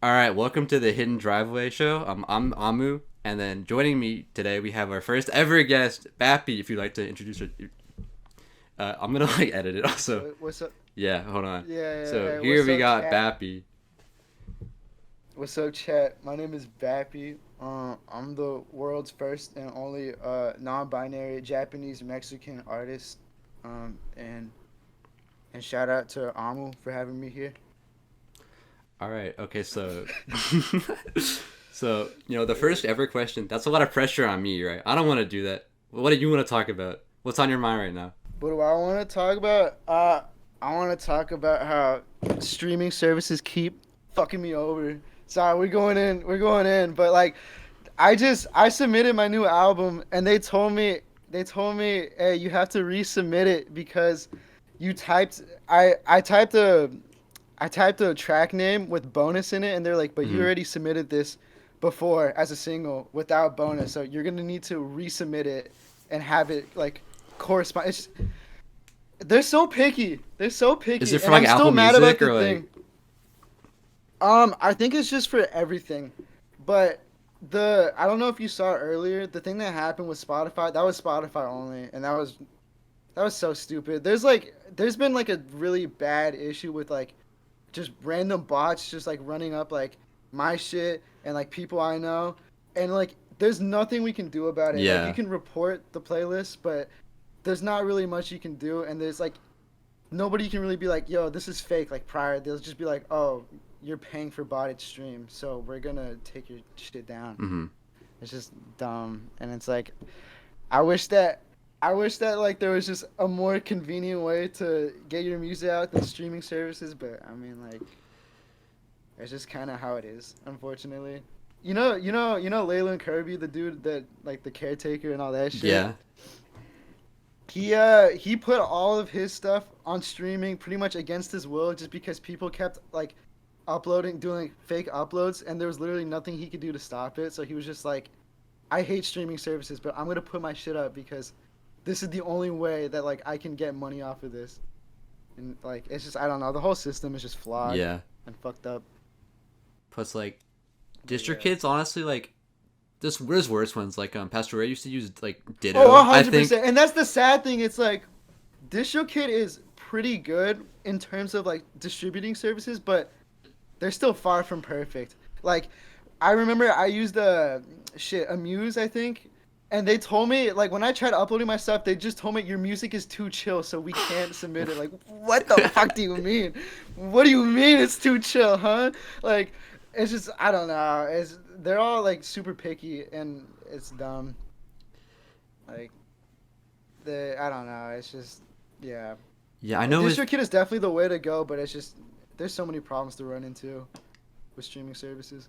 All right, welcome to the Hidden Driveway Show. I'm Amu, and then joining me today we have our first ever guest, Bappy. If you'd like to introduce her, I'm gonna like edit it also. What's up? Yeah, hold on. Yeah, yeah, So hey, here what's we up, got chat? Bappy. What's up, chat? My name is Bappy. I'm the world's first and only non-binary Japanese Mexican artist. And shout out to Amu for having me here. All right, okay, so the first ever question. That's a lot of pressure on me, right? I don't want to do that. What do you want to talk about? What's on your mind right now? What do I want to talk about? I want to talk about how streaming services keep fucking me over. Sorry, we're going in. We're going in. But like, I submitted my new album and they told me, hey, you have to resubmit it because you typed I typed a track name with bonus in it, and they're like, but you Mm-hmm. already submitted this before as a single without bonus, so you're gonna need to resubmit it and have it like correspond. They're so picky. They're so Is it picky, for and like I'm still Apple mad about Music the or like? thing. I think it's just for everything, but I don't know if you saw earlier the thing that happened with Spotify. That was Spotify only, and that was so stupid. There's been like a really bad issue with like just random bots just like running up like my shit and like people I know, and like there's nothing we can do about it. Like you Yeah, can report the playlist, but there's not really much you can do, and there's like nobody can really be like, yo, this is fake. Like prior, they'll just be like, oh, you're paying for botted stream, so we're gonna take your shit down. mm-hmm. It's just dumb, and it's like I wish that I wish that like there was just a more convenient way to get your music out than streaming services, but I mean like it's just kind of how it is, unfortunately. Leyland Kirby, the dude that like the caretaker and all that shit. Yeah. He put all of his stuff on streaming pretty much against his will, just because people kept like uploading, doing like, fake uploads, and there was literally nothing he could do to stop it. So he was just like, I hate streaming services, but I'm gonna put my shit up because this is the only way that like I can get money off of this. And like it's just I don't know, the whole system is just flawed Yeah. and fucked up. Plus, like, But Distro yeah. Kids, honestly, like, there's worse ones. Like, Pastoria used to use like Oh, Ditto. I think. 100%. And that's the sad thing. It's like DistroKid is pretty good in terms of like distributing services, but they're still far from perfect. Like I remember I used AAMU'S, I think, and they told me like when I tried uploading my stuff, they just told me your music is too chill, so we can't submit it. Like, what the fuck do you mean? What do you mean it's too chill, huh? Like, it's just I don't know. It's they're all like super picky, and it's dumb. Like I don't know. It's just yeah. Yeah, I know with DistroKid is definitely the way to go, but it's just there's so many problems to run into with streaming services.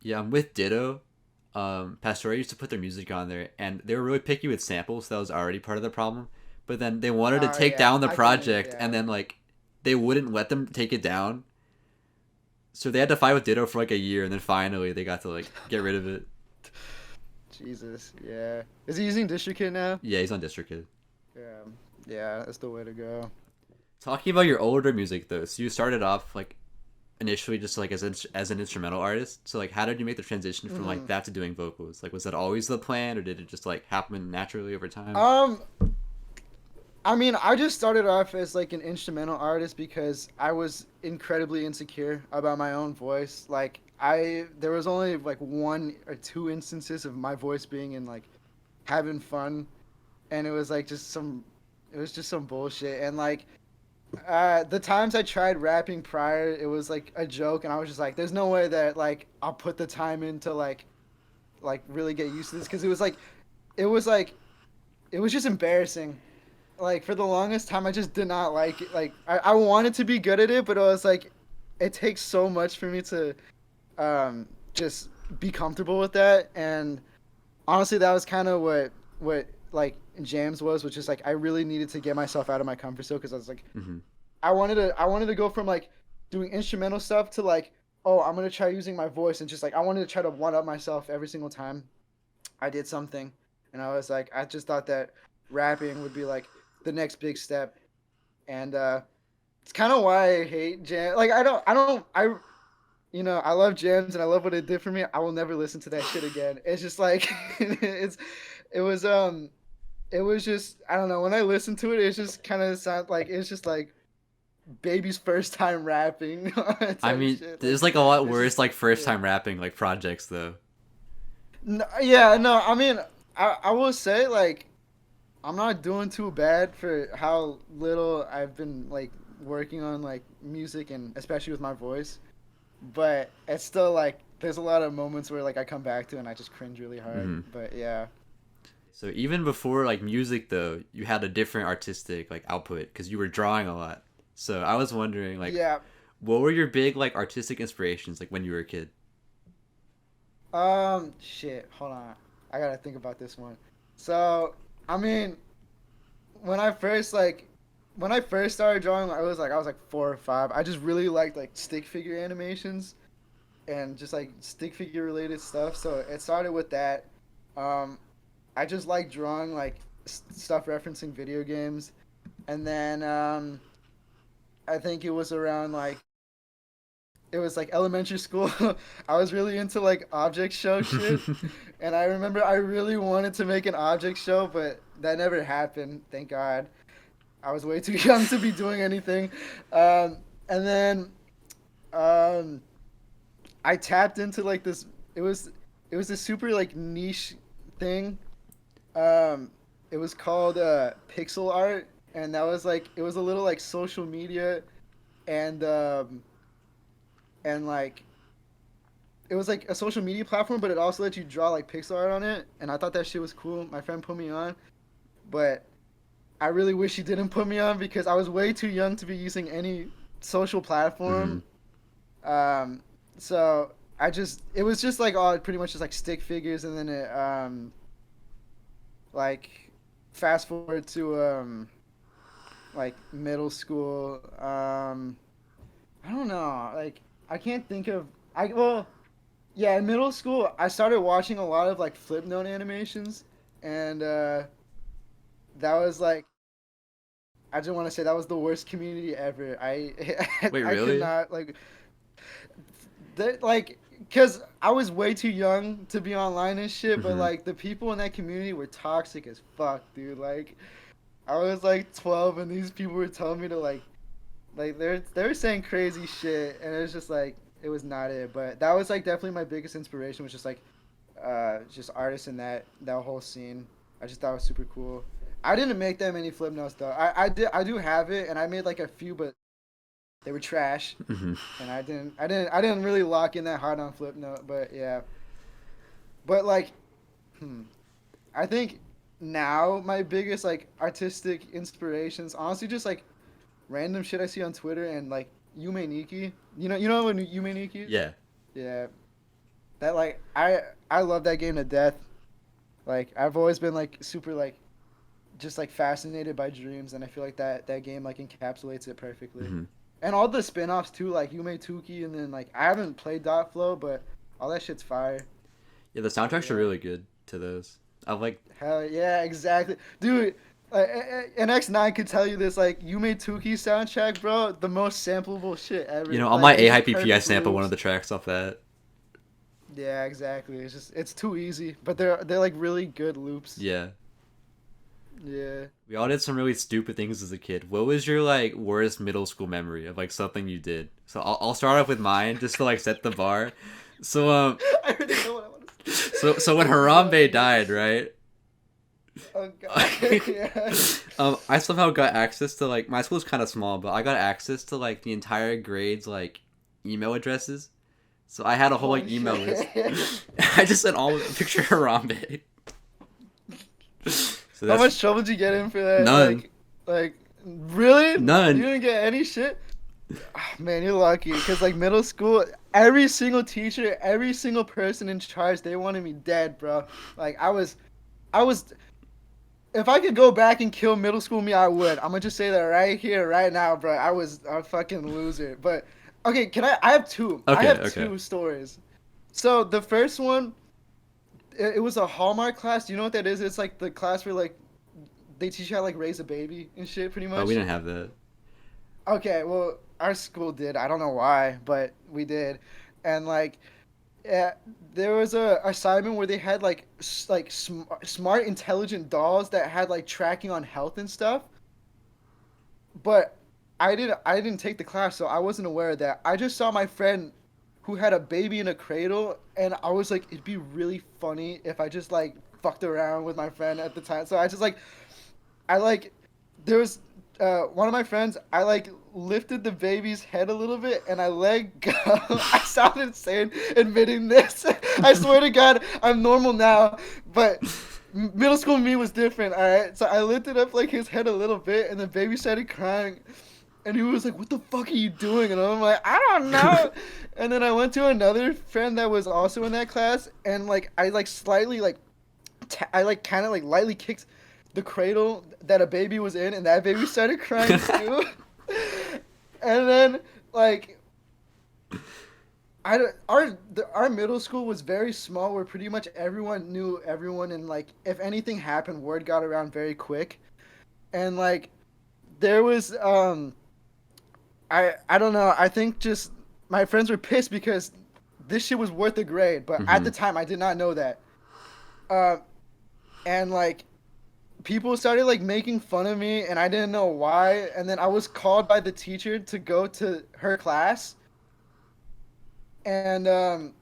yeah, with Ditto, Pastoria used to put their music on there, and they were really picky with samples. So that was already part of the problem. But then they wanted to take Yeah, down the I can project, and yeah. then like they wouldn't let them take it down. So they had to fight with Ditto for like a year, and then finally they got to like get rid of it. Jesus, yeah. Is he using DistroKid now? Yeah, he's on DistroKid. Yeah, yeah, that's the way to go. Talking about your older music though, so you started off like initially just like as an instrumental artist. So like, how did you make the transition from like hmm that to doing vocals? Like, was that always the plan, or did it just like happen naturally over time? Um, I mean, I just started off as like an instrumental artist because I was incredibly insecure about my own voice. Like there was only like one or two instances of my voice being in like having fun, and it was just some bullshit. And like the times I tried rapping prior, it was like a joke, and I was just like, there's no way that like I'll put the time in to like really get used to this because it was like it was just embarrassing. Like for the longest time I just did not like it. Like I wanted to be good at it, but it was like it takes so much for me to just be comfortable with that. And honestly that was kind of what like jamz was, which is like I really needed to get myself out of my comfort zone because I was like Hmm. I wanted to go from like doing instrumental stuff to like, oh, I'm gonna try using my voice, and just like I wanted to try to one up myself every single time I did something. And I was like I just thought that rapping would be like the next big step. And it's kind of why I hate jam. Like I don't I I love jamZ and I love what it did for me. I will never listen to that shit again. It's just like it was it was just I don't know. When I listened to it, it just kind of sound like it's just like baby's first time rapping I type mean, shit. Like there's like a lot it's worse just like first yeah. time rapping like projects though. No, yeah, no. I mean, I will say like I'm not doing too bad for how little I've been like working on like music and especially with my voice. But it's still like there's a lot of moments where like I come back to and I just cringe really hard. Hmm. But yeah. So even before like music though, you had a different artistic like output because you were drawing a lot. So I was wondering like, Yeah. what were your big like artistic inspirations like when you were a kid? Shit. Hold on. I gotta think about this one. So, I mean, when I first like, when I first started drawing, I was like 4 or 5. I just really liked like stick figure animations and just like stick figure related stuff. So it started with that. Um, I just like drawing like stuff referencing video games, and then I think it was around like it was like elementary school. I was really into like object show shit, and I remember I really wanted to make an object show, but that never happened. Thank God. I was way too young to be doing anything. And then um, I tapped into like this. It was it was a super like niche thing. Um, it was called pixel art, and that was like it was a little like social media, and and like it was like a social media platform, but it also let you draw like pixel art on it, and I thought that shit was cool. My friend put me on, but I really wish he didn't put me on because I was way too young to be using any social Hmm. platform. Um, so it was just like all pretty much just like stick figures, and then it like fast forward to like middle school. I don't know, like I can't think of I well yeah, in middle school I started watching a lot of like flip note animations, and that was like I just want to say that was the worst community ever. Wait, I could really? not like because I was way too young to be online and shit. But Hmm. like the people in that community were toxic as fuck, dude. Like I was like 12, and these people were telling me to like they were saying crazy shit, and it was just like it was not it. But that was like definitely my biggest inspiration was just like just artists in that whole scene. I just thought it was super cool. I didn't make that many flip notes though. I do have it, and I made like a few, but they were trash, Hmm. and I didn't really lock in that hard on flip note. But yeah, but like, hmm, I think now my biggest like artistic inspirations, honestly, just like random shit I see on Twitter and like Yume Nikki. You know what Yume Nikki is? Yeah. Yeah, that like I love that game to death. Like I've always been like super like just like fascinated by dreams, and I feel like that game like encapsulates it perfectly. Hmm. And all the spin-offs too, like Yume Tuki, and then like I haven't played Dot Flow, but all that shit's fire. Yeah, the soundtracks are Yeah. really good to those. I like, Hell yeah, exactly, dude. NX9 could tell you this, like Yume Tuki soundtrack, bro, the most sampleable shit you ever. know, on Like my it's just AIPP, I perfect sample one of loops. the tracks off that. Yeah, exactly. It's too easy, but they're like really good loops. Yeah. Yeah. We all did some really stupid things as a kid. What was your like worst middle school memory of like something you did? So I'll start off with mine just to like set the bar. So I already know what I want to say. so when Oh god, Harambe yeah. died, right? Oh god, yeah. I somehow got access to like my school's kind of small, but I got access to like the entire grade's like email addresses. So I had a whole like Holy email shit. list. I just sent all with a picture of Harambe. So How that's much trouble did you get in for that? none, Like, really? You none. didn't get any shit? Ah, man, you're lucky. Because, like, middle school, every single teacher, every single person in charge, they wanted me dead, bro. Like, I was, if I could go back and kill middle school me, I would. I'm gonna just say that right here, right now, bro. I was a fucking loser. But, okay, I have two. I Okay, have okay. two stories. So, the first one, it was a Hallmark class. Do you know what that is? It's like the class where, like, they teach you how to like raise a baby and shit pretty Oh, we much. didn't have that. Okay, well our school did. I don't know why, but we did. and like, yeah, there was a assignment where they had like smart, intelligent dolls that had like tracking on health and stuff. But I didn't take the class, so I wasn't aware of that. I just saw my friend who had a baby in a cradle, and I was like, it'd be really funny if I just like fucked around with my friend at the time. So I just like I like there was one of my friends. I like lifted the baby's head a little bit, and I let go. I sound insane admitting this. I swear to God, I'm normal now, but middle school me was different. All right, so I lifted up like his head a little bit, and the baby started crying. And he was like, "What the fuck are you doing?" And I'm like, "I don't know." And then I went to another friend that was also in that class, and like I like slightly like I like kind of like lightly kicked the cradle that a baby was in, and that baby started crying too. And then like our middle school was very small, where pretty much everyone knew everyone, and like if anything happened, word got around very quick. And like there was I don't know. I think just my friends were pissed because this shit was worth a grade, but at the time I did not know that. Uh, and like people started like making fun of me, and I didn't know why. And then I was called by the teacher to go to her class, and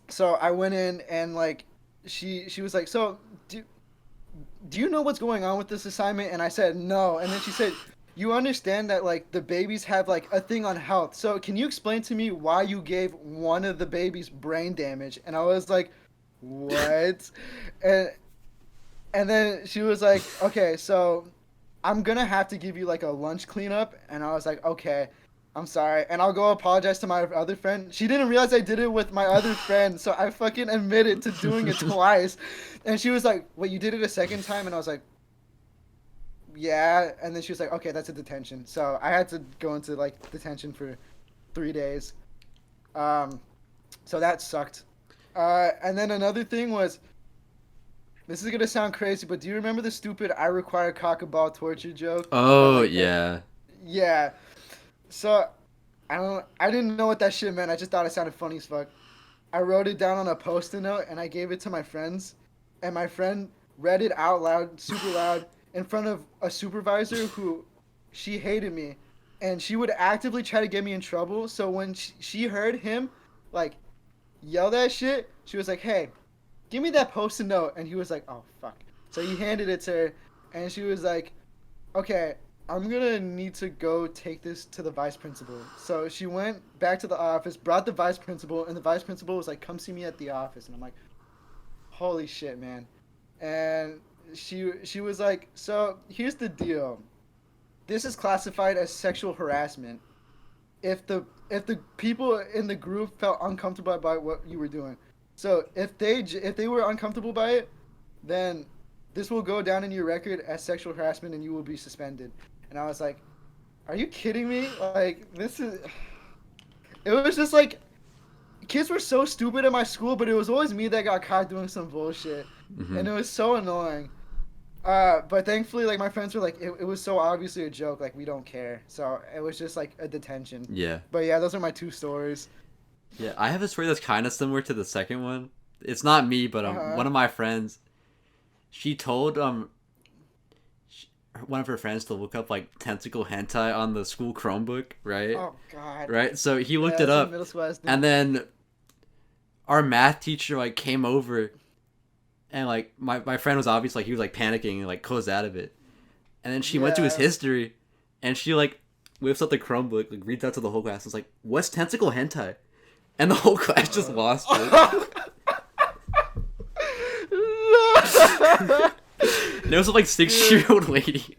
so I went in, and like she was like, "So do you know what's going on with this assignment?" And I said no. And then she said, "You understand that like the babies have like a thing on health. So can you explain to me why you gave one of the babies brain damage?" And I was like, "What?" and and then she was like, "Okay, so I'm gonna have to give you like a lunch cleanup." And I was like, "Okay, I'm sorry." And I'll go apologize to my other friend. She didn't realize I did it with my other friend, so I fucking admitted to doing it twice. And she was like, "Wait, you did it a second time?" And I was like, "Yeah." And then she was like, "Okay, that's a detention." So I had to go into like detention for 3 days. Um, so that sucked. And then another thing was, this is gonna sound crazy, but do you remember the stupid "I require cock and ball" torture joke? That Oh like yeah. yeah. So I didn't know what that shit meant. I just thought it sounded funny as fuck. I wrote it down on a post-it note, and I gave it to my friends, and my friend read it out loud, super loud, in front of a supervisor who she hated me, and she would actively try to get me in trouble. So when she heard him like yell that shit, she was like, "Hey, give me that post-it note." And he was like, "Oh fuck." So he handed it to her, and she was like, "Okay, I'm gonna need to go take this to the vice principal." So she went back to the office, brought the vice principal, and the vice principal was like, "Come see me at the office." And I'm like, "Holy shit, man." And she was like, "So here's the deal. This is classified as sexual harassment. If the people in the group felt uncomfortable by what you were doing, so if they were uncomfortable by it, then this will go down in your record as sexual harassment, and you will be suspended." And I was like, "Are you kidding me? Like this is." It was just like kids were so stupid at my school, but it was always me that got caught doing some bullshit, and it was so annoying. But thankfully, like my friends were like, it was so obviously a joke, like we don't care. So it was just like a detention. Yeah. But yeah, those are my two stories. Yeah, I have a story that's kind of similar to the second one. It's not me, but Uh-huh. one of my friends, she told one of her friends to look up like tentacle hentai on the school Chromebook, right? Oh God. Right? So he Yeah, looked it that's what up, middle school has to do. and then our math teacher like came over, and like my friend was obviously like he was like panicking and like closed out of it. And then she went to his Yeah. history, and she like whips up the Chromebook, like reads out to the whole class, and was like, "What's tentacle hentai?" And the whole class just lost it. No. And it was a, like 6-year-old lady.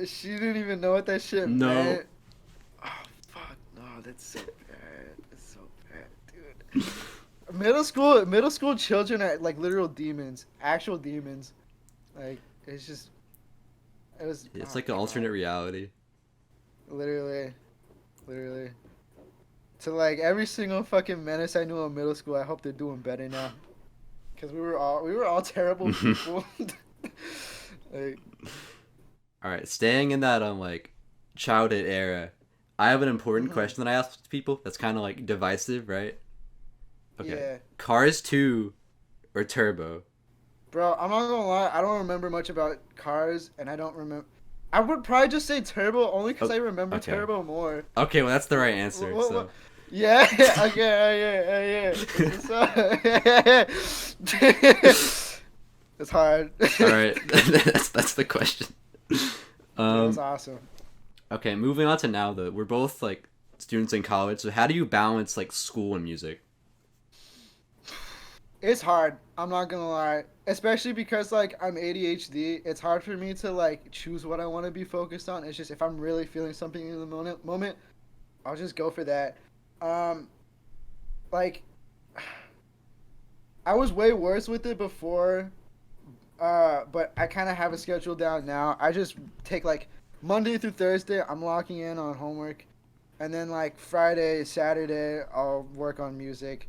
She didn't even know what that shit No. meant. Oh fuck, no, that's so bad. That's so bad, dude. Middle school children are like literal demons, actual demons. Like it's just, it was. It's Oh like an alternate God, reality. literally, literally. To like every single fucking menace I knew in middle school, I hope they're doing better now. Cause we were all terrible people. Like, All right, staying in that like childhood era, I have an important question that I ask people that's kind of like divisive, right? Okay. Yeah. Cars 2 or Turbo? Bro, I'm not gonna lie, I don't remember much about Cars, and I don't remember. I would probably just say Turbo only because I remember okay. Turbo more. Okay, well that's the right answer. So. Yeah, okay, yeah. It's hard. All right, that's the question. That's awesome. Okay, moving on to now though. We're both like students in college, so how do you balance like school and music? It's hard. I'm not gonna lie, especially because like I'm ADHD. It's hard for me to like choose what I want to be focused on. It's just if I'm really feeling something in the moment, I'll just go for that. Like I was way worse with it before, but I kind of have a schedule down now. I just take like Monday through Thursday, I'm locking in on homework, and then like Friday, Saturday, I'll work on music,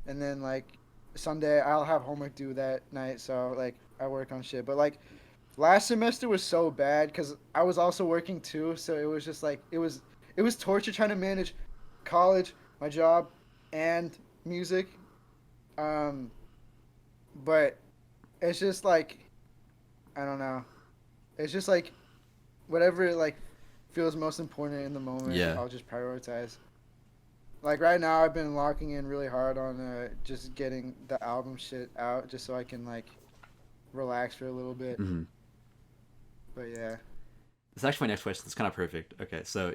and then like Sunday I'll have homework due that night, so like I work on shit. But like last semester was so bad because I was also working too, so it was just like it was torture trying to manage college, my job, and music. But it's just like I don't know. It's just like whatever like feels most important in the moment. Yeah. I'll just prioritize. Like right now, I've been locking in really hard on just getting the album shit out, just so I can like relax for a little bit. Mm-hmm. But yeah. That's actually my next question. That's kind of perfect. Okay, so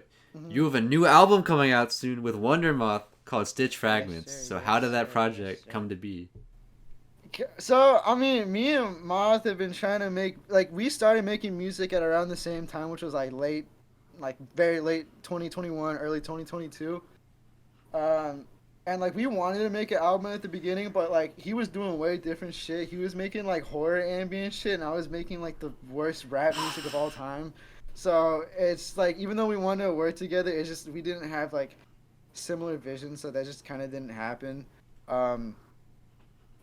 you have a new album coming out soon with Wondermothh called Stitch Fragments. Yes, sir, so yes, how did that sir, project yes, come to be? So I mean, me and Moth have been trying to make we started making music at around the same time, which was like very late 2021, early 2022. And like we wanted to make an album at the beginning, but like he was doing way different shit. He was making like horror ambient shit, and I was making like the worst rap music of all time. So it's like even though we wanted to work together, it's just we didn't have like similar visions, so that just kind of didn't happen. And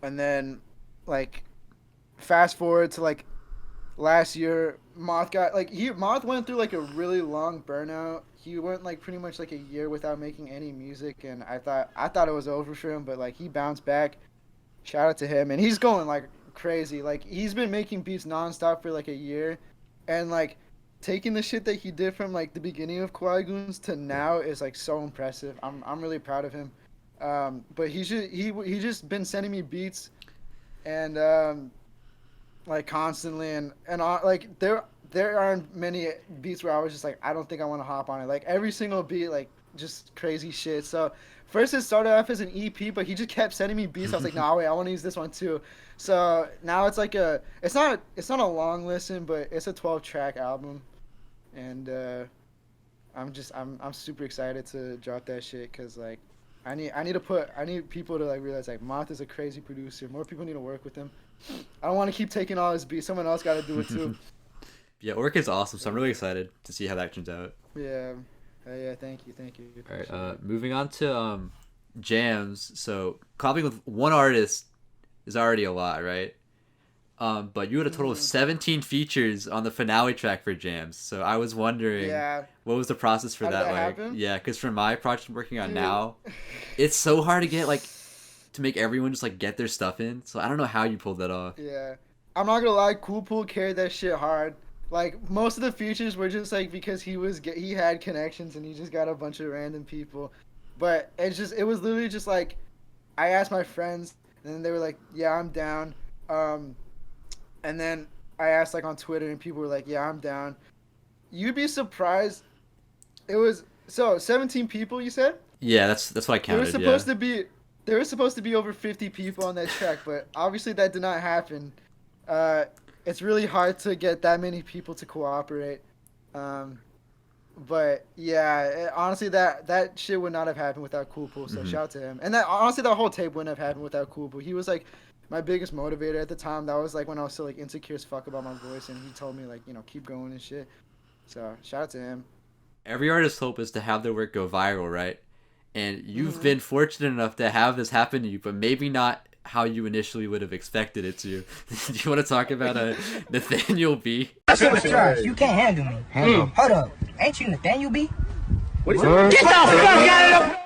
then like fast forward to like last year, Moth went through like a really long burnout. He went like pretty much like a year without making any music, and I thought it was over for him, but like he bounced back. Shout out to him, and he's going like crazy. Like he's been making beats nonstop for like a year, and like taking the shit that he did from like the beginning of Kawaii Goons to now is like so impressive. I'm really proud of him. But he just been sending me beats, and like constantly, and like there aren't many beats where I was just like I don't think I want to hop on it. Like every single beat, like just crazy shit. So first it started off as an EP, but he just kept sending me beats. I was like, nah, wait, I want to use this one too. So now it's like it's not a long listen, but it's a 12-track album, and I'm super excited to drop that shit because like I need people to like realize like Moth is a crazy producer. More people need to work with him. I don't want to keep taking all his beats. Someone else got to do it too. Yeah, work is awesome, so I'm really excited to see how that turns out. Yeah. Yeah, thank you. All right, moving on to jamZ. So collabing with one artist is already a lot, right? But you had a total of 17 features on the finale track for jamZ. So I was wondering, what was the process for that like? Happen? Yeah, because for my project I'm working on now, it's so hard to get like to make everyone just like get their stuff in. So I don't know how you pulled that off. Yeah, I'm not gonna lie, Cool Pool carried that shit hard. Like most of the features were just like because he had connections and he just got a bunch of random people, but it was literally just like I asked my friends and then they were like, yeah, I'm down. And then I asked like on Twitter and people were like, yeah, I'm down. You'd be surprised. It was 17 people, you said? Yeah, that's what I counted. There was supposed to be over 50 people on that track, but obviously that did not happen. It's really hard to get that many people to cooperate. But yeah, honestly, that shit would not have happened without Cool Pool. So shout out to him. And that honestly, that whole tape wouldn't have happened without Cool Pool. He was like my biggest motivator at the time. That was like when I was still like insecure as fuck about my voice, and he told me like keep going and shit. So shout out to him. Every artist's hope is to have their work go viral, right? And you've been fortunate enough to have this happen to you, but maybe not how you initially would have expected it to. Do you want to talk about Nathaniel B? That shit was trash. You can't handle me. Hold up. Ain't you Nathaniel B? Get the fuck out of the...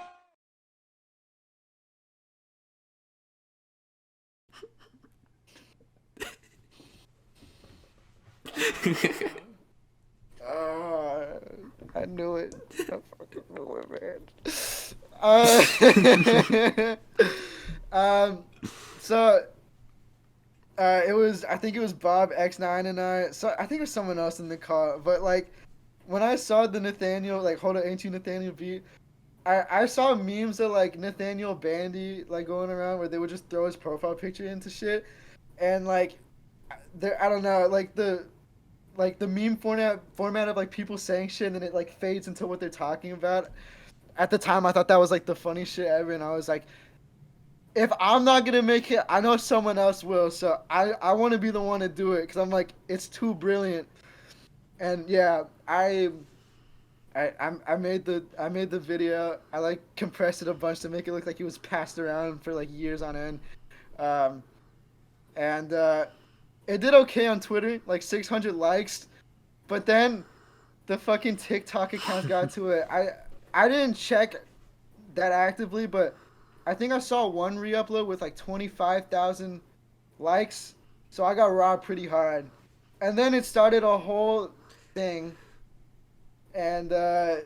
I knew it. I fucking knew it, man. So it was, I think it was Bob X9 and I. So I think it was someone else in the car. But like, when I saw the Nathaniel, like, hold up, ain't you Nathaniel B? I saw memes of like Nathaniel Bandy like going around where they would just throw his profile picture into shit, and like, I don't know, like the meme format of like people saying shit and then it like fades into what they're talking about. At the time, I thought that was like the funniest shit ever, and I was like, if I'm not gonna make it, I know someone else will. So I want to be the one to do it because I'm like, it's too brilliant. And yeah, I made the video. I like compressed it a bunch to make it look like it was passed around for like years on end. And it did okay on Twitter, like 600 likes. But then the fucking TikTok accounts got to it. I didn't check that actively, but I think I saw one re-upload with like 25,000 likes. So I got robbed pretty hard. And then it started a whole thing. And I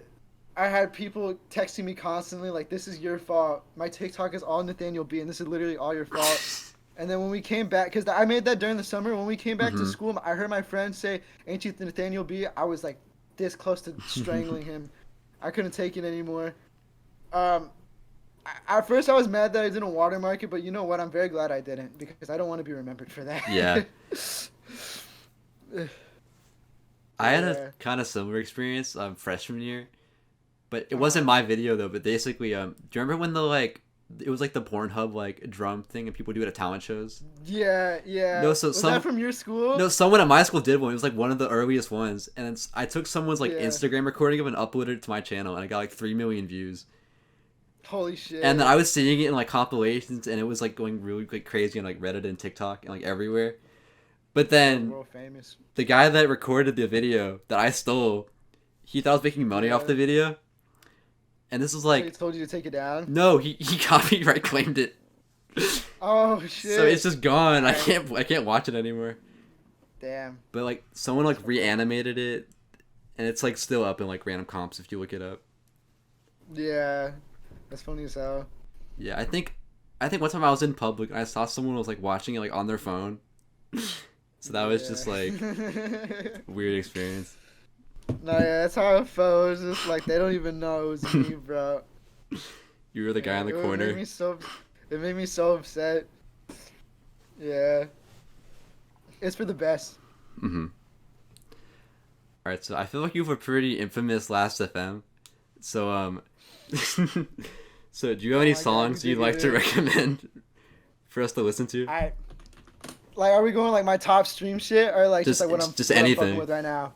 had people texting me constantly like, this is your fault. My TikTok is all Nathaniel B, and this is literally all your fault. And then when we came back, because I made that during the summer, when we came back to school, I heard my friend say, ain't you Nathaniel B? I was like this close to strangling him. I couldn't take it anymore. At first I was mad that I didn't watermark it, but you know what? I'm very glad I didn't, because I don't want to be remembered for that. Yeah. I had a kind of similar experience freshman year, but it wasn't my video though. But basically, do you remember when it was like the Pornhub like drum thing and people do it at talent shows? Yeah. No, so was that from your school? No, someone at my school did one. It was like one of the earliest ones, and I took someone's like Instagram recording of it and uploaded it to my channel, and I got like 3 million views. Holy shit! And then I was seeing it in like compilations, and it was like going really like crazy on like Reddit and TikTok and like everywhere. But then world famous. The guy that recorded the video that I stole, he thought I was making money off the video. And this was like... He told you to take it down? No, he copyright claimed it. Oh, shit. So it's just gone. I can't watch it anymore. Damn. But like someone like reanimated it, and it's like still up in like random comps if you look it up. Yeah. That's funny as hell. Yeah, I think one time I was in public and I saw someone was like watching it like on their phone. So that was just like weird experience. No, yeah, that's how it felt. It was just like they don't even know it was me, bro. You were the guy in the corner. It made me so upset. Yeah. It's for the best. Mm-hmm. Alright, so I feel like you have a pretty infamous Last FM. So so do you have any songs you'd like to recommend for us to listen to? Like, are we going like my top stream shit, or like just like what I'm anything with right now?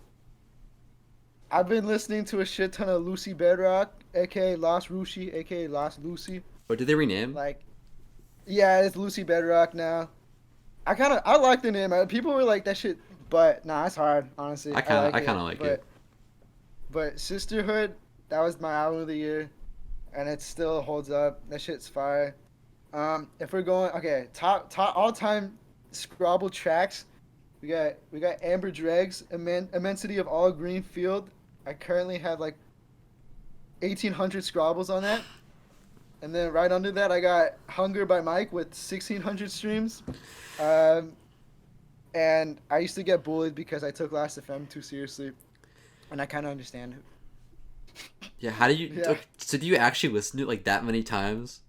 I've been listening to a shit ton of Lucy Bedrock, aka Lost Rushi, aka Lost Lucy. Or did they rename? Like, yeah, it's Lucy Bedrock now. I like the name. People were like that shit, but nah, it's hard, honestly. I kind of like it. But Sisterhood, that was my album of the year, and it still holds up. That shit's fire. If we're going top all time Scrabble tracks, we got Amber Dregs, Immensity of All Green Field. I currently have like 1,800 Scrabbles on that, and then right under that I got Hunger by Mike with 1,600 streams. And I used to get bullied because I took Last FM too seriously, and I kind of understand it. Yeah, how do you? Yeah. So do you actually listen to it like that many times?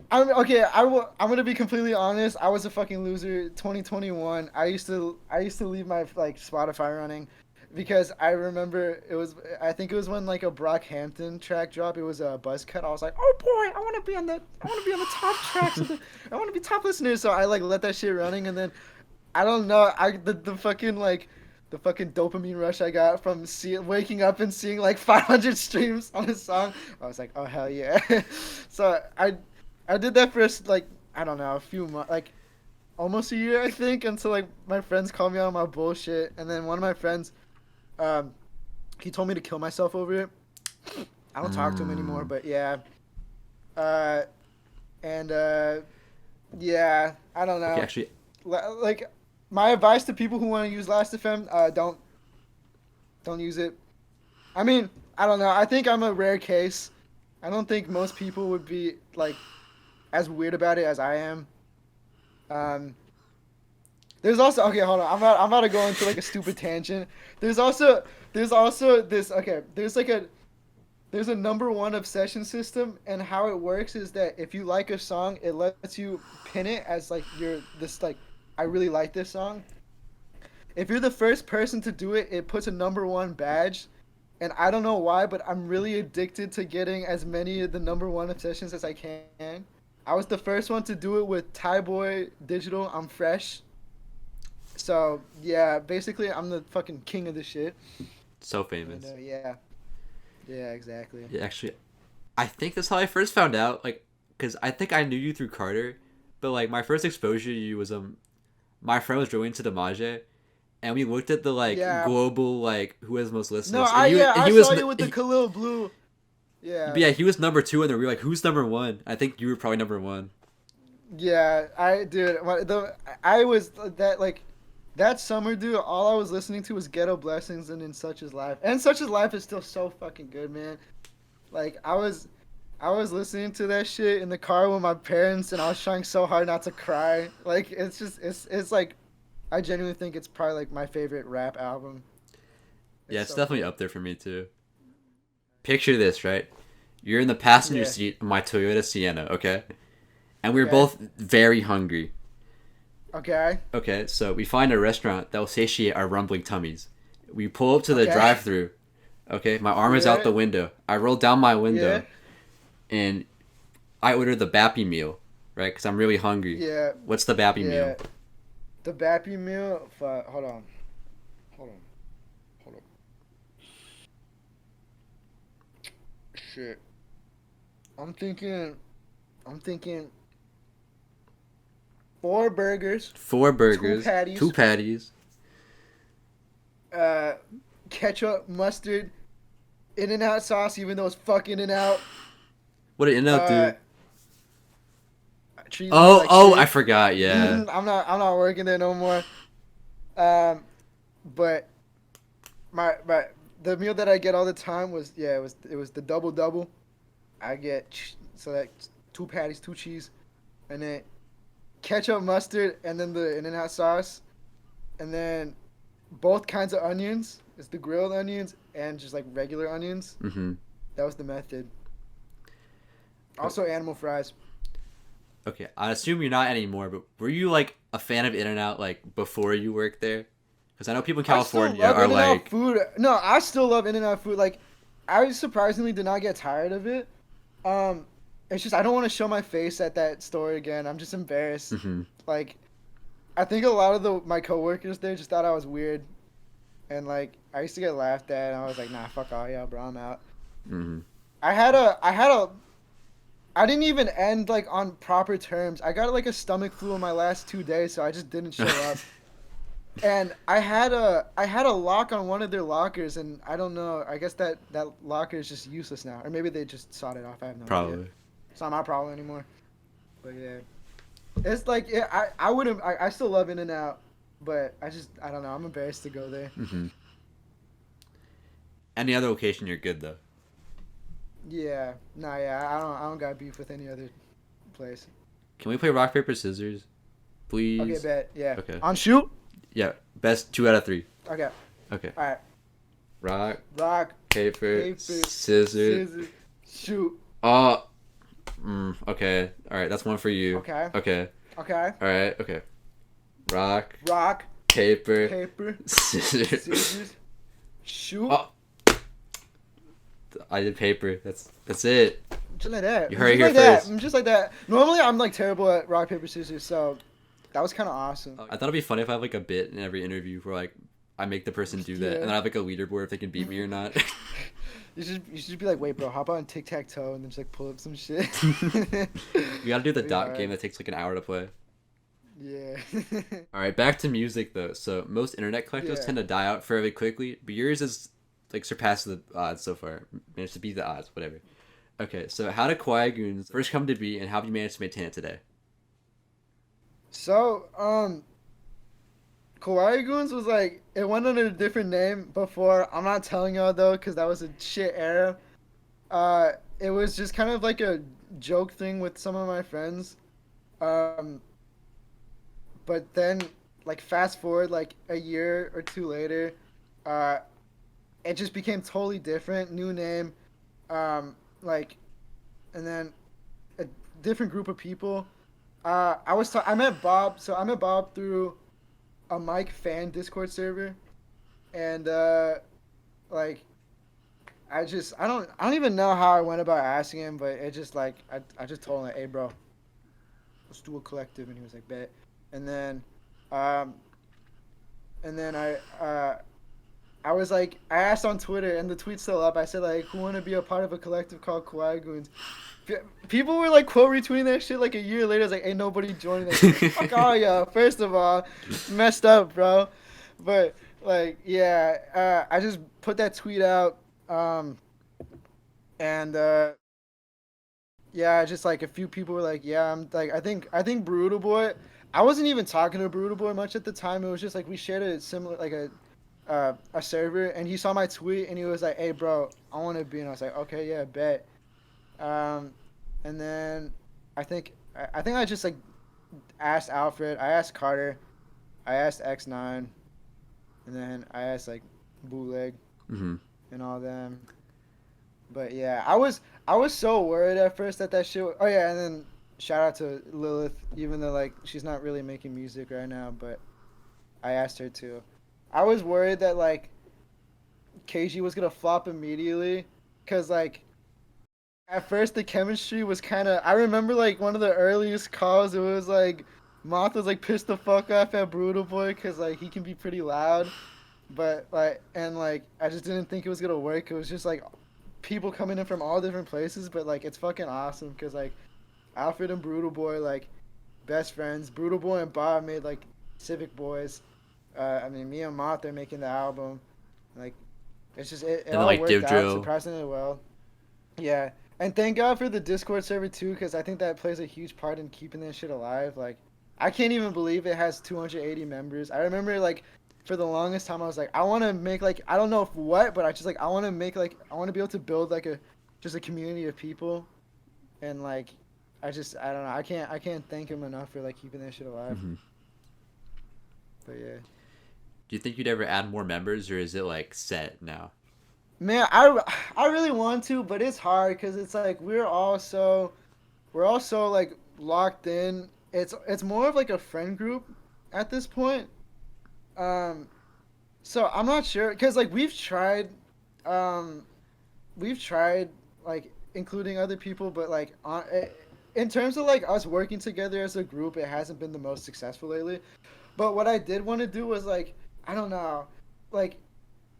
I'm gonna be completely honest. I was a fucking loser. 2021. I used to leave my like Spotify running because I remember I think it was when like a Brockhampton track dropped. It was a buzz cut. I was like, oh boy, I want to be on the top tracks. I want to be top listener. So I like let that shit running, and then I don't know. The fucking dopamine rush I got from waking up and seeing like 500 streams on a song. I was like, oh hell yeah. So I did that for like, I don't know, a few months, like almost a year, I think, until like my friends called me out on my bullshit. And then one of my friends, he told me to kill myself over it. I don't talk to him anymore, but yeah. And yeah, I don't know. Okay, actually, Like, my advice to people who want to use Last.fm, don't use it. I mean, I don't know. I think I'm a rare case. I don't think most people would be like as weird about it as I am. There's also okay, hold on. I'm about to go into like a stupid tangent. There's also this okay. There's a number one obsession system, and how it works is that if you like a song, it lets you pin it as like I really like this song. If you're the first person to do it, it puts a number one badge. And I don't know why, but I'm really addicted to getting as many of the number one obsessions as I can. I was the first one to do it with Thai Boy Digital. I'm fresh. So, yeah, basically, I'm the fucking king of this shit. so famous. And, yeah. Yeah, exactly. Yeah, actually, I think that's how I first found out. Like, cause I think I knew you through Carter, but like my first exposure to you was my friend was really into the Maje, and we looked at the like global like who has most listeners. No, I saw you with the Khalil Blue. Yeah. But yeah, he was number 2, and then we were like, who's number 1? I think you were probably number 1. Yeah, I was that summer, dude. All I was listening to was Ghetto Blessings and In Such Is Life, and Such Is Life is still so fucking good, man. Like I was listening to that shit in the car with my parents, and I was trying so hard not to cry. Like it's like, I genuinely think it's probably like my favorite rap album. Yeah, it's so definitely up there for me too. Picture this, right? You're in the passenger seat of my Toyota Sienna, okay? And we were both very hungry. Okay. Okay, so we find a restaurant that will satiate our rumbling tummies. We pull up to the drive-thru. Okay, my arm is out the window. I roll down my window, and I order the Bappy Meal, right? Because I'm really hungry. Yeah. What's the Bappy Meal? The Bappy Meal. Hold on. Shit. I'm thinking 4 burgers. 4 burgers. 2 patties. Ketchup, mustard, In-N-Out sauce, even though it's fucking In-N-Out. What did In-N-Out do? Shit. I forgot. Yeah. I'm not working there no more. But the meal that I get all the time was it was the double. I get that 2 patties, 2 cheese, and then ketchup, mustard, and then the In-N-Out sauce, and then both kinds of onions. It's the grilled onions and just like regular onions. Mm-hmm. That was the method. Also, animal fries. Okay, I assume you're not anymore, but were you like a fan of In-N-Out like before you worked there? Because I know people in California are like food. No, I still love In-N-Out food. Like, I surprisingly did not get tired of it. It's just I don't want to show my face at that store again. I'm just embarrassed. Mm-hmm. Like, I think a lot of my coworkers there just thought I was weird, and like I used to get laughed at, and I was like, nah, fuck all y'all, bro, I'm out. Mm-hmm. I didn't even end like on proper terms. I got like a stomach flu in my last 2 days, so I just didn't show up. And I had a lock on one of their lockers, and I don't know. I guess that locker is just useless now, or maybe they just sawed it off. I have no idea. Probably. It's not my problem anymore. But yeah, it's like I still love In-N-Out, but I don't know. I'm embarrassed to go there. Mm-hmm. Any other location, you're good though. Yeah, I don't got beef with any other place. Can we play rock paper scissors, please? Okay, bet. Yeah. Okay. On shoot. Yeah, best 2 out of 3. Okay. Okay. All right. Rock, paper, scissors, shoot. Okay. All right, that's one for you. Okay. All right. Okay. Rock, paper, scissors, shoot. Oh. I did paper. That's it. Just like that. You heard it here first. I'm just like that. Normally, I'm like terrible at rock paper scissors, so that was kind of awesome. I thought it'd be funny if I have like a bit in every interview where like I make the person do that, and then I have like a leaderboard if they can beat me or not. You should be like, wait, bro, hop on tic-tac-toe and then just like pull up some shit. You gotta do the dot game that takes like an hour to play. Yeah. All right, back to music though. So most internet collectors tend to die out fairly quickly, but yours is like surpassed the odds so far. Managed to beat the odds, whatever. Okay, so how did Kawaii Goons first come to be, and how have you managed to maintain it today? So, Kawaii Goons was like, it went under a different name before. I'm not telling y'all though, because that was a shit era. It was just kind of like a joke thing with some of my friends. Um, but then, like, fast forward like a year or two later, uh, it just became totally different, new name, like, and then a different group of people. I met Bob, so I met Bob through a Mike fan Discord server, and like I don't even know how I went about asking him, but it just like I just told him like, hey bro, let's do a collective, and he was like bet, and then um and then I was like, I asked on Twitter, and the tweet's still up. I said like, who want to be a part of a collective called Kawaii Goons? People were like quote retweeting that shit like a year later. It's like, ain't nobody joining that shit. Fuck all y'all. First of all, messed up, bro. But like, yeah, I just put that tweet out, and yeah, just like a few people were like, yeah, I'm like, I think Brutal Boy. I wasn't even talking to Brutal Boy much at the time. It was just like we shared a similar like a server, and he saw my tweet and he was like, hey bro, I want to be, and I was like, okay, yeah, bet. And then I think I just like asked Alfred, I asked Carter, I asked X9, and then I asked like Bootleg Mm-hmm. and all them. But yeah, I was so worried at first that shit. Oh yeah, and then shout out to Lilith, even though like she's not really making music right now, but I asked her to. I was worried that like KG was gonna flop immediately, cause like at first the chemistry was kind of. I remember like one of the earliest calls. It was like Moth was like pissed the fuck off at Brutal Boy, cause like he can be pretty loud, but like and like I just didn't think it was gonna work. It was just like people coming in from all different places, but like it's fucking awesome, cause like Alfred and Brutal Boy like best friends. Brutal Boy and Bob made like Civic Boys. I mean, me and Moth are making the album. Like, it's just it And then all like worked Div out Drill. surprisingly well. Yeah, and thank God for the Discord server too, because I think that plays a huge part in keeping that shit alive. Like, I can't even believe it has 280 members. I remember like for the longest time I was like, I want to make like I don't know if what, but I just like I want to make like I want to be able to build like a just a community of people, and like I don't know, I can't thank him enough for like keeping that shit alive. Mm-hmm. But yeah. Do you think you'd ever add more members, or is it like set now? Man, I really want to, but it's hard because it's like we're all so like locked in. It's more of like a friend group at this point. Um, so I'm not sure because like um, we've tried like including other people, but like in terms of like us working together as a group, it hasn't been the most successful lately. But what I did want to do was like I don't know, like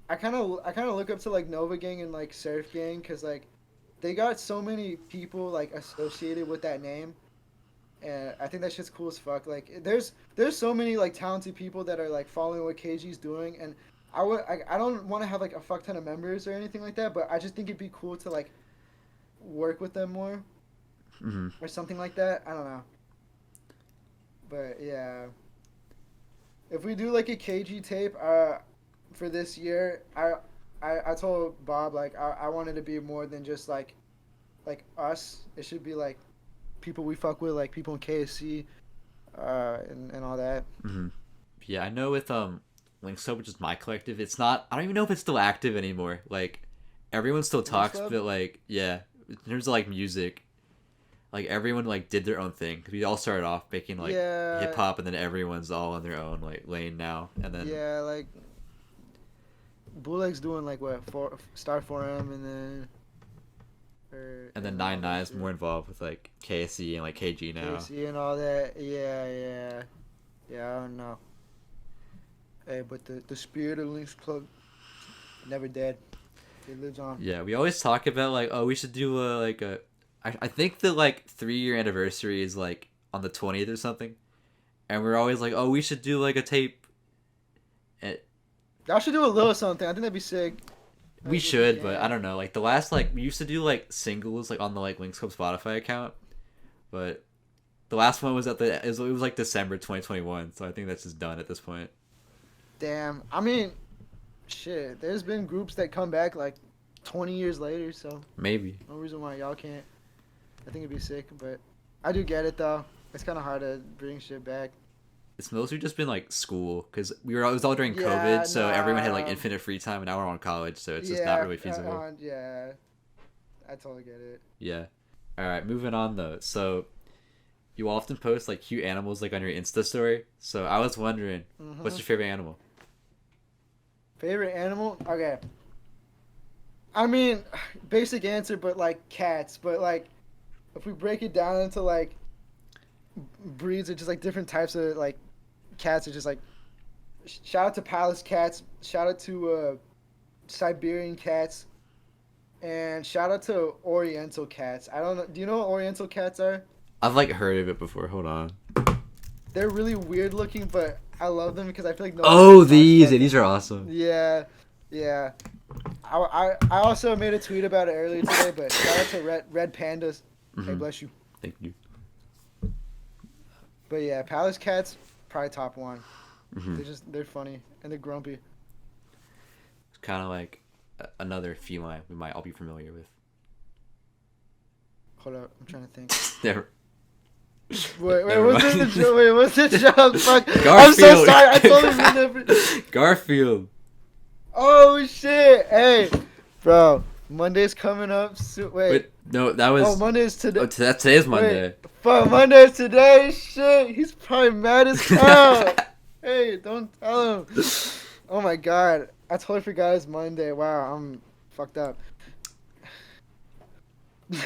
I kind of look up to like Nova Gang and like Surf Gang because like they got so many people like associated with that name, and I think that shit's cool as fuck. Like there's so many like talented people that are like following what KG's doing, and I don't want to have like a fuck ton of members or anything like that, but I just think it'd be cool to like work with them more Mm-hmm. or something like that. I don't know, but yeah, if we do like a KG tape, for this year, I told Bob like I wanted to be more than just like us. It should be like people we fuck with, like people in KSC, and all that. Mm-hmm. Yeah, I know with Links Club, which is my collective, it's not. I don't even know if it's still active anymore. Like everyone still talks, Club? but like yeah, in terms of like music, like everyone like did their own thing. 'Cause we all started off making like Yeah. hip hop, and then everyone's all on their own like lane now. And then Yeah, like Bullleg's doing like what Star Forum and then and all 99 that is shit. more involved with like KSC and like KG now. KSC and all that. Yeah. I don't know. Hey, but the spirit of Links Club never dead. It lives on. Yeah, we always talk about like, oh, we should do I think the like 3-year anniversary is like on the 20th or something, and we're always like, oh, we should do like a tape. And Y'all should do a little something. I think that'd be sick. We Like, should, but yeah. I don't know. Like the last like we used to do like singles like on the like Links Club Spotify account, but the last one was it was like December 2021, so I think that's just done at this point. Damn. I mean, shit. There's been groups that come back like 20 years later, so Maybe. no reason why y'all can't. I think it'd be sick, but I do get it though. It's kind of hard to bring shit back. It's mostly just been like school because it was all during Yeah, COVID, so everyone had like nah. infinite free time, and now we're on college, so it's just not really feasible. Yeah. I totally get it. Yeah. All right, moving on though. So you often post like cute animals like on your Insta story. So I was wondering, what's your favorite animal? Favorite animal? Okay. I mean, basic answer, but like cats. But like, if we break it down into like breeds or just like different types of like cats, are just like shout out to Palace cats, shout out to Siberian cats, and shout out to Oriental cats. I don't know. Do you know what Oriental cats are? I've like heard of it before. Hold on. They're really weird looking, but I love them because I feel like Oh, these are awesome. Yeah. I also made a tweet about it earlier today, but shout out to red pandas. Hey, bless you. Thank you. But yeah, Palace cats probably top one. Mm-hmm. They're funny and they're grumpy. It's kind of like another feline we might all be familiar with. Hold up, I'm trying to think. Never. Wait, Never what's mind. the joke? Wait, what's the joke? Fuck. I'm Garfield. so sorry. I totally made that. Garfield. Oh shit! Hey, bro, Monday's coming up. Wait. No, that was. Oh, Monday's today. Today's Monday. Wait, fuck, Monday's today. Shit, he's probably mad as hell. Hey, don't tell him. Oh my god, I totally forgot it's Monday. Wow, I'm fucked up.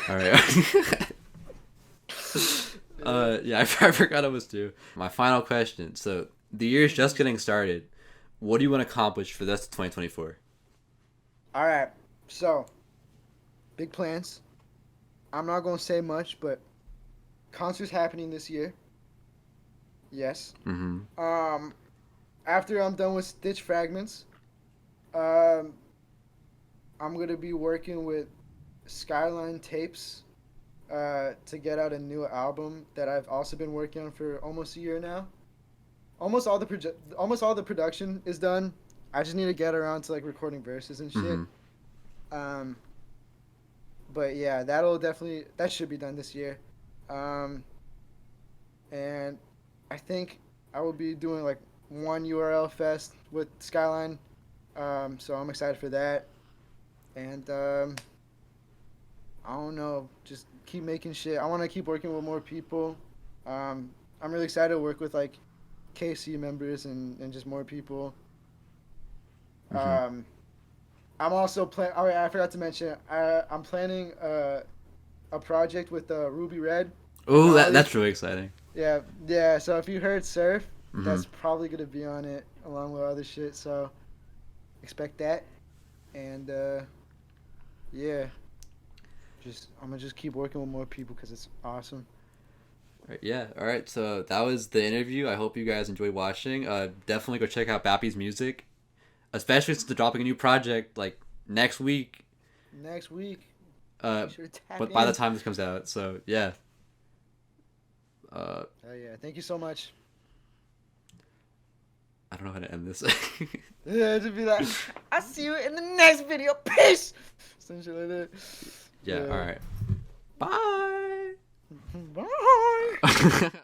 All right. Yeah, I forgot it was due. My final question. So the year's just getting started. What do you want to accomplish for the rest of 2024? All right, so big plans. I'm not gonna say much, but concerts happening this year. Yes. Mm-hmm. After I'm done with Stitch Fragments, I'm gonna be working with Skyline Tapes to get out a new album that I've also been working on for almost a year now. Almost all the production is done. I just need to get around to like recording verses and shit. Mm-hmm. But yeah, that should be done this year. And I think I will be doing like one URL fest with Skyline. So I'm excited for that. And I don't know, just keep making shit. I want to keep working with more people. I'm really excited to work with like KC members and just more people. Mm-hmm. I'm also I forgot to mention. I'm planning a project with Ruby Red. Oh, that's really exciting. Yeah. So if you heard Surf, Mm-hmm. that's probably gonna be on it along with other shit. So expect that. And yeah, I'm gonna just keep working with more people because it's awesome. Right, yeah. All right. So that was the interview. I hope you guys enjoyed watching. Definitely go check out Bappy's music, especially since they're dropping a new project like next week. Next week. Sure but by the time this comes out, so yeah. Oh yeah! Thank you so much. I don't know how to end this. Yeah, to be like, I'll see you in the next video. Peace. Some shit like that. Yeah. All right. Bye. Bye.